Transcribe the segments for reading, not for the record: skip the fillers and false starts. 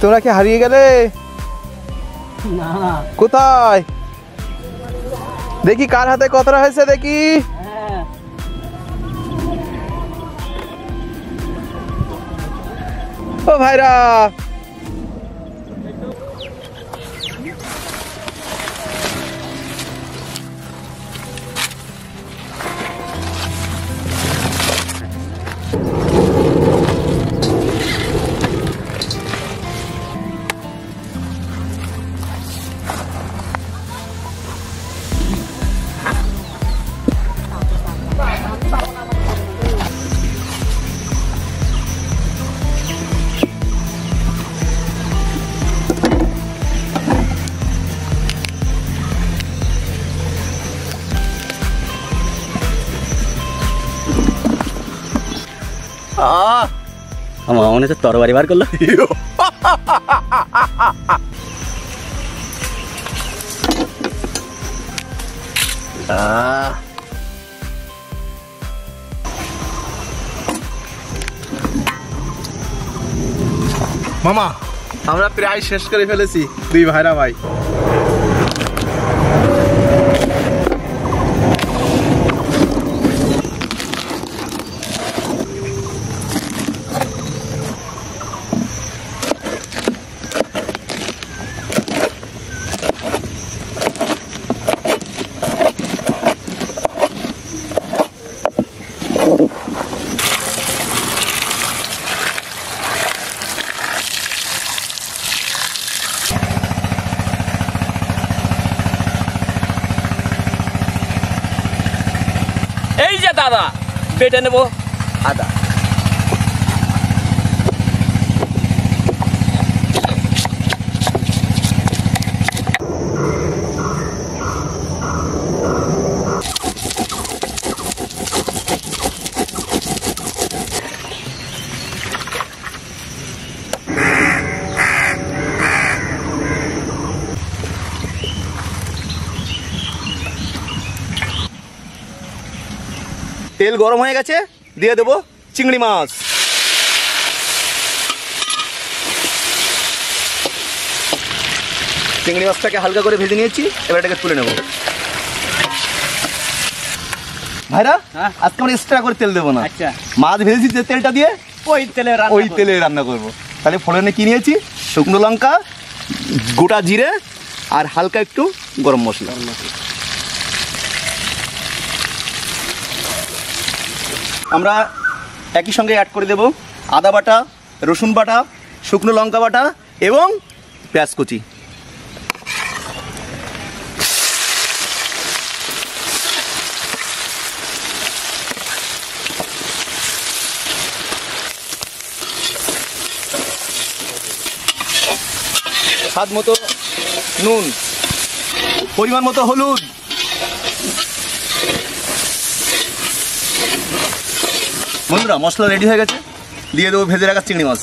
তোমরা কি হারিয়ে গেলে? না। কোথায় দেখি কার হাতে কতটা হয়েছে দেখি। ও ভাইরা আমার মনে হচ্ছে তরবারি বার করলো। মামা আমরা প্রায় শেষ করে ফেলেছি দুই ভাইরা ভাই। এই যে দাদা বেটে নেবো আদা। তেল গরম হয়ে গেছে, দিয়ে দেবো চিংড়ি মাছ। চিংড়ি মাছটাকে হালকা করে ভেজে নিয়েছি, এবার এটাকে তুলে নেব। ভাইরা আজকে আমরা এক্সট্রা করে তেল দেবো না। আচ্ছা, মাছ ভেজেছি যে তেলটা দিয়ে ওই তেলে রান্না করবো। তাহলে ফোড়নে কি নিয়েছি? শুকনো লঙ্কা, গোটা জিরে আর হালকা একটু গরম মশলা। আমরা একই সঙ্গে অ্যাড করে দেব আদা বাটা, রসুন বাটা, শুকনো লঙ্কা বাটা এবং পেঁয়াজ কুচি। স্বাদ মতো নুন, পরিমাণ মতো হলুদ, বন্ধুরা মশলা রেডি হয়ে গেছে, দিয়ে দেবো ভেজে রাখা চিংড়ি মাছ।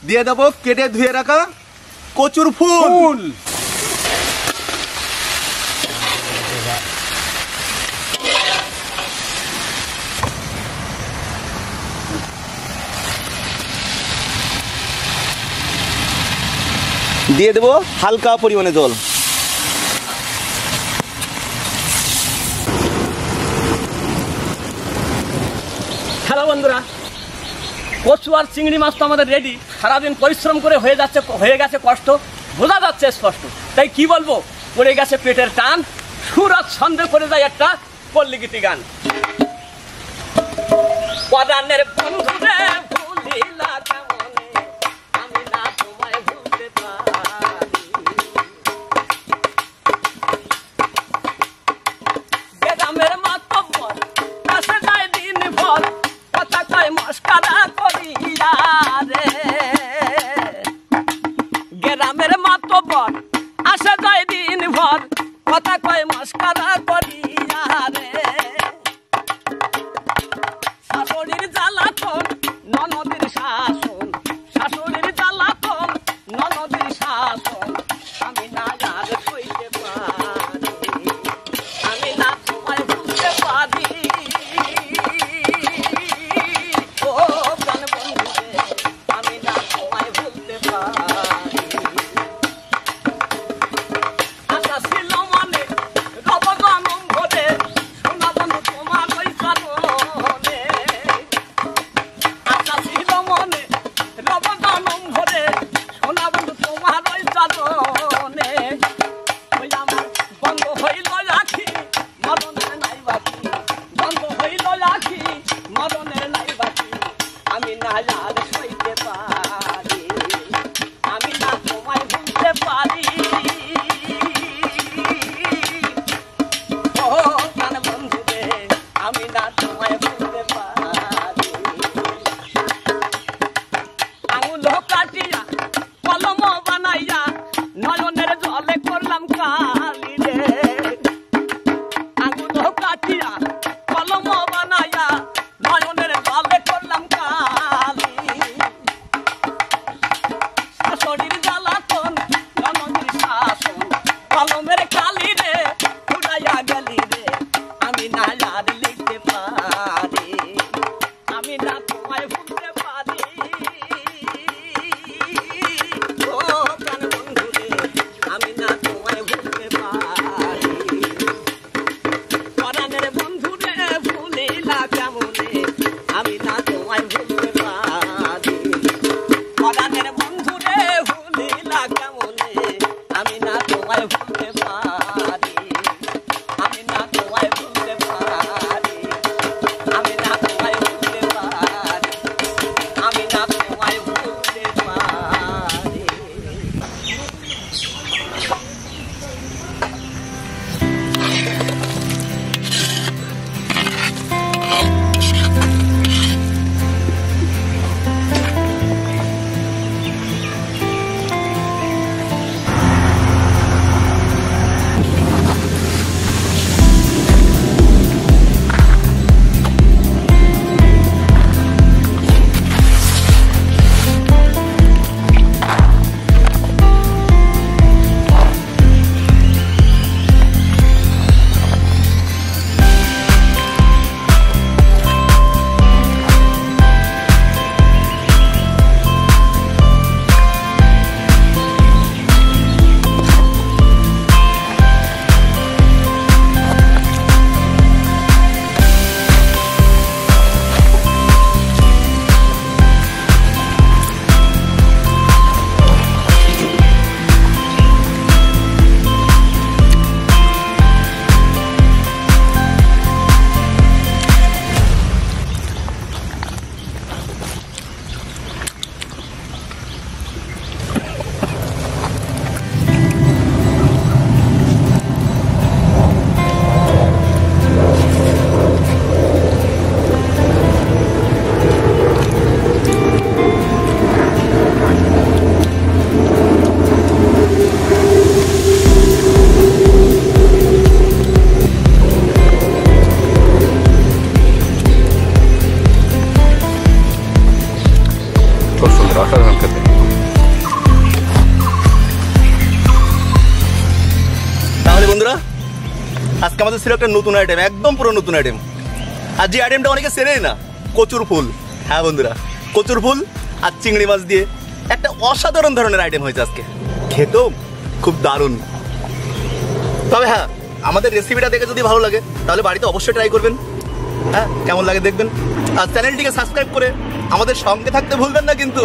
দিয়ে দেবো কেটে ধুয়ে রাখা কচুর ফুল। দিয়ে দেবো হালকা পরিমাণে জল। হ্যালো বন্ধুরা, কচু আর চিংড়ি মাছ তো আমাদের রেডি। সারাদিন পরিশ্রম করে হয়ে গেছে কষ্ট, বোঝা যাচ্ছে স্পষ্ট। তাই কি বলবো, পড়ে গেছে পেটের টান, সুরাত সন্দেহ করে যায় একটা পল্লীগীতি গান। পরাণের বন্ধুরে ভুলিলা কেমনে, আমি না তোমায় ভুলতে পারি। গ্রামের মাতব্বর কাছে যায় দিন ভর, কথা কয় মস্কারা করিয়া রে। গ্রামের মাতব্বর আসে যায় দিন ভর, কথা কয় মস্কারা করিয়া রে। শাশুড়ির জ্বালাতন আমি না তোমায় ভুলতে পারি। আঙুল কাটিয়া কলম বানাইয়া নয়নের জলে করলাম কালি রে। আঙুল কাটিয়া কলম বানাইয়া নয়নের জলে করলাম কালি। শাশুড়ির জ্বালাতন ননদের শাসন কলমের কালি রে উড়াইয়া গেলি রে। আমি না আর লিখতে পারি, আমি না তোমায় ভুলতে পারি। ও প্রাণ বন্ধু রে, আমি না তোমায় ভুলতে পারি। পরাণের বন্ধু রে ভুলিলা কেমনে, আমি না তোমায় ভুলতে পারি। পরাণের বন্ধু রে ভুলিলা কেমনে, আমি না তোমায় ভুলতে পারি। আমি না তোমায় ভুলতে পারি, আমি না তোমায় ভুলতে পারি, আমি না তোমায় ভুলতে পারি। খুব সুন্দর, অসাধারণ খেতে। তাহলে বন্ধুরা, আজকে আমাদের ছিল একটা নতুন আইটেম, একদম পুরো নতুন আইটেম। আর যে আইটেমটা অনেকে চেনেই না, কচুর ফুল। হ্যাঁ বন্ধুরা, কচুর ফুল আর চিংড়ি মাছ দিয়ে একটা অসাধারণ ধরনের আইটেম হয়েছে আজকে। খেতেও খুব দারুণ। তবে হ্যাঁ, আমাদের রেসিপিটা দেখে যদি ভালো লাগে তাহলে বাড়িতে অবশ্যই ট্রাই করবেন। হ্যাঁ, কেমন লাগে দেখবেন। আর চ্যানেলটিকে সাবস্ক্রাইব করে আমাদের সঙ্গে থাকতে ভুলবেন না কিন্তু।